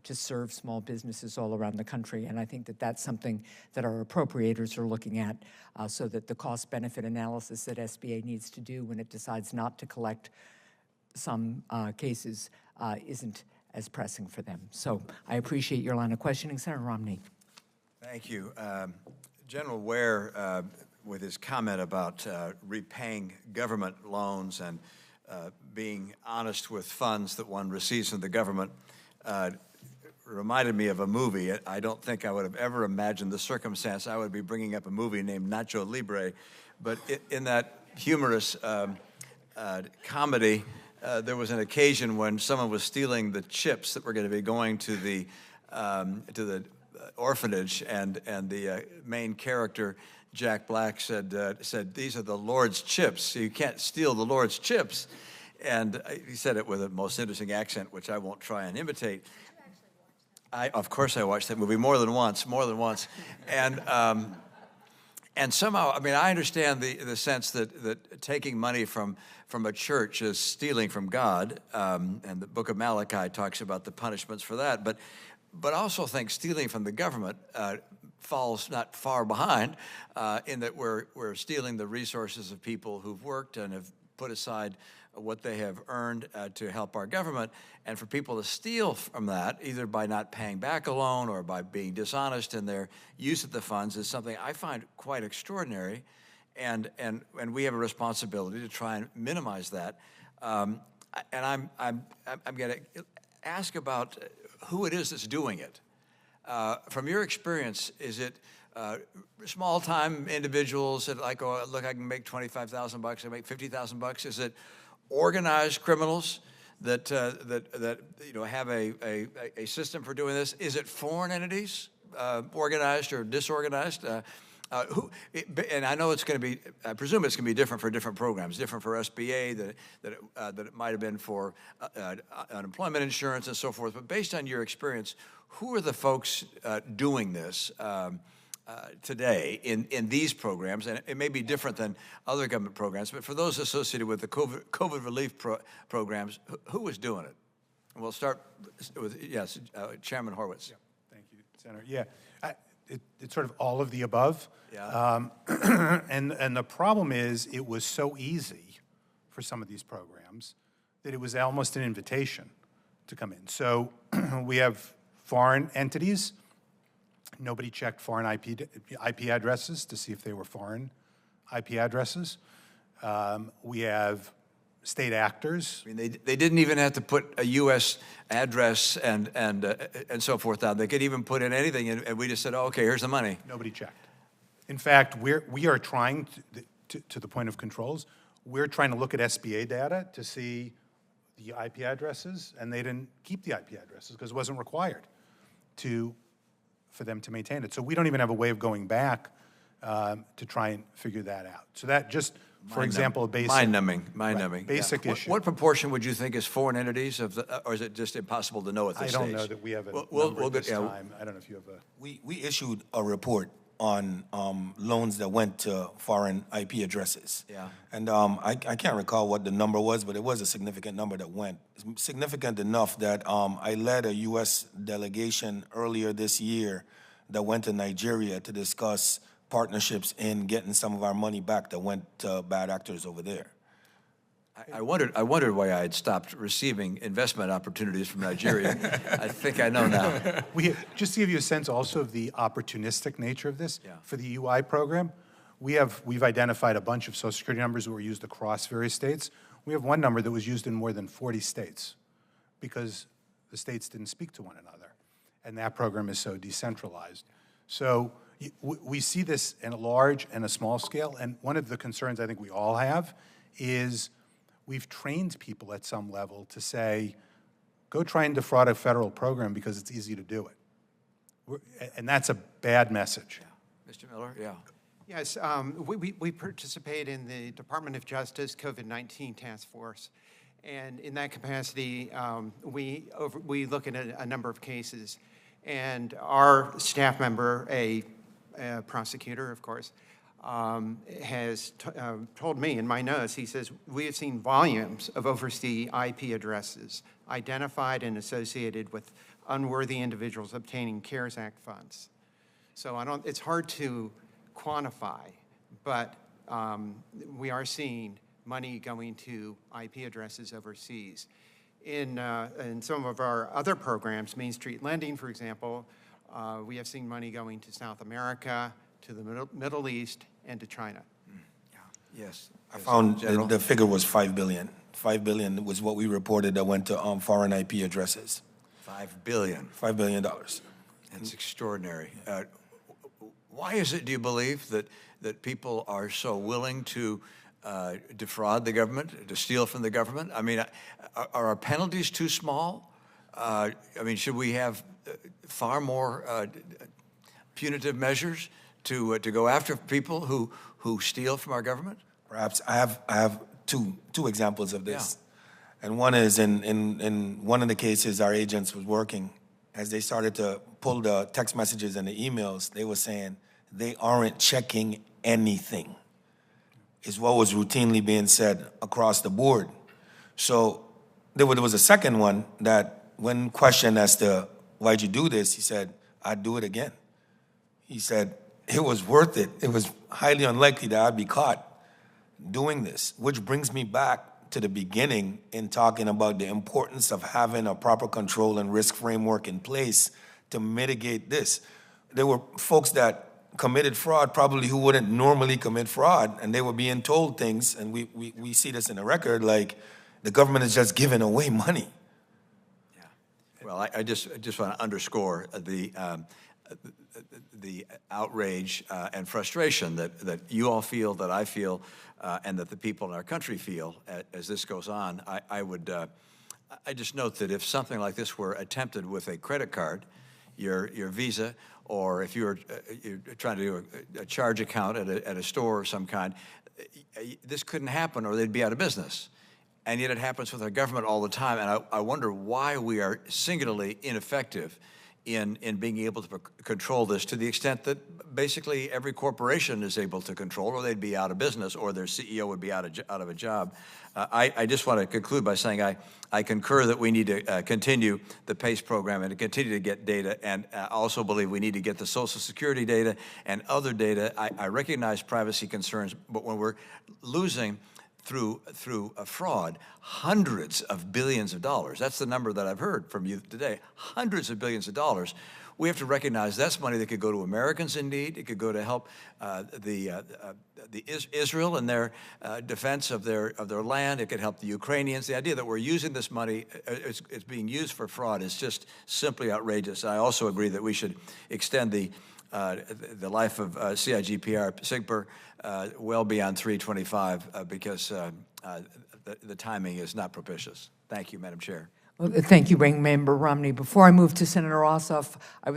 to serve small businesses all around the country. And I think that that's something that our appropriators are looking at, so that the cost-benefit analysis that SBA needs to do when it decides not to collect some cases isn't as pressing for them. So I appreciate your line of questioning. Senator Romney. Thank you. General Ware, with his comment about repaying government loans and being honest with funds that one receives from the government, reminded me of a movie. I don't think I would have ever imagined the circumstance I would be bringing up a movie named Nacho Libre, but in that humorous comedy, there was an occasion when someone was stealing the chips that were going to be going to the orphanage, and the main character, Jack Black, said, "These are the Lord's chips, so you can't steal the Lord's chips." And he said it with a most interesting accent, which I won't try and imitate. Of course I watched that movie more than once. And somehow, I mean, I understand the sense that taking money from a church is stealing from God, and the book of Malachi talks about the punishments for that. But I also think stealing from the government falls not far behind, in that we're stealing the resources of people who've worked and have put aside what they have earned to help our government. And for people to steal from that, either by not paying back a loan or by being dishonest in their use of the funds, is something I find quite extraordinary. And we have a responsibility to try and minimize that. And I'm going to ask about who it is that's doing it. From your experience, is it small-time individuals that like, oh, look, I can make $25,000, I can make $50,000? Is it organized criminals that have a system for doing this? Is it foreign entities, organized or disorganized? And I know it's going to be, I presume it's going to be different for different programs, different for SBA that it might have been for unemployment insurance and so forth. But based on your experience, who are the folks doing this today in these programs? And it may be different than other government programs, but for those associated with the COVID relief programs, who is doing it? And we'll start with, yes, Chairman Horowitz. Yeah, thank you, Senator. Yeah. It's sort of all of the above. Yeah. And the problem is it was so easy for some of these programs that it was almost an invitation to come in. So we have foreign entities. Nobody checked foreign IP addresses to see if they were foreign IP addresses. We have state actors. I mean, they didn't even have to put a U.S. address and so forth down. They could even put in anything, and we just said, oh, okay, here's the money. Nobody checked. In fact, we are trying to the point of controls. We're trying to look at SBA data to see the IP addresses, and they didn't keep the IP addresses because it wasn't required for them to maintain it. So we don't even have a way of going back to try and figure that out. So that just, for example, a basic mind-numbing. Basic issue. What proportion would you think is foreign entities, or is it just impossible to know at this stage? I don't know that we have a number at this time. I don't know if you have a... We issued a report on loans that went to foreign IP addresses. Yeah. And I can't recall what the number was, but it was a significant number that went. Significant enough that I led a U.S. delegation earlier this year that went to Nigeria to discuss partnerships in getting some of our money back that went to bad actors over there. I wondered why I had stopped receiving investment opportunities from Nigeria. I think I know now. Just to give you a sense also of the opportunistic nature of this, Yeah. for the UI program, we've identified a bunch of Social Security numbers that were used across various states. We have one number that was used in more than 40 states because the states didn't speak to one another, and that program is so decentralized. So we see this in a large and a small scale, and one of the concerns I think we all have is we've trained people at some level to say, go try and defraud a federal program because it's easy to do it. And that's a bad message. Yeah. Mr. Miller, yeah. Yes, we participate in the Department of Justice COVID-19 Task Force. And in that capacity, we look at a number of cases. And our staff member, a prosecutor, of course, has told me in my notes, he says, we have seen volumes of overseas IP addresses identified and associated with unworthy individuals obtaining CARES Act funds. So it's hard to quantify, but we are seeing money going to IP addresses overseas. In some of our other programs, Main Street Lending, for example, we have seen money going to South America, to the Middle East, and to China. Yes. I found the figure was $5 billion. $5 billion was what we reported that went to foreign IP addresses. $5 billion. $5 billion. That's extraordinary. Why is it, do you believe, that people are so willing to defraud the government, to steal from the government? I mean, are our penalties too small? I mean, should we have far more punitive measures to go after people who steal from our government? Perhaps I have two examples of this. Yeah. And one is in one of the cases our agents was working, as they started to pull the text messages and the emails, they were saying they aren't checking anything, is what was routinely being said across the board. So there was a second one that when questioned as to why'd you do this, he said, I'd do it again. He said, it was worth it. It was highly unlikely that I'd be caught doing this, which brings me back to the beginning in talking about the importance of having a proper control and risk framework in place to mitigate this. There were folks that committed fraud probably who wouldn't normally commit fraud, and they were being told things, and we see this in the record, like the government is just giving away money. Yeah. Well, I just want to underscore the outrage and frustration that you all feel, that I feel, and that the people in our country feel as this goes on. I just note that if something like this were attempted with a credit card, your Visa, or if you're trying to do a charge account at a store of some kind, this couldn't happen or they'd be out of business. And yet it happens with our government all the time, and I wonder why we are singularly ineffective in being able to control this, to the extent that basically every corporation is able to control, or they'd be out of business, or their CEO would be out of a job. I just want to conclude by saying I concur that we need to continue the PACE program and to continue to get data, and I also believe we need to get the Social Security data and other data. I recognize privacy concerns, but when we're losing through a fraud hundreds of billions of dollars, that's the number that I've heard from you today, hundreds of billions of dollars, we have to recognize that's money that could go to Americans in need. It could go to help Israel in their defense of their land. It could help the Ukrainians. The idea that we're using this money, it's being used for fraud, is just simply outrageous. I also agree that we should extend the life of CIGPR, SIGPR, well beyond 325 because the timing is not propitious. Thank you, Madam Chair. Well, thank you, Ranking Member Romney. Before I move to Senator Ossoff, I was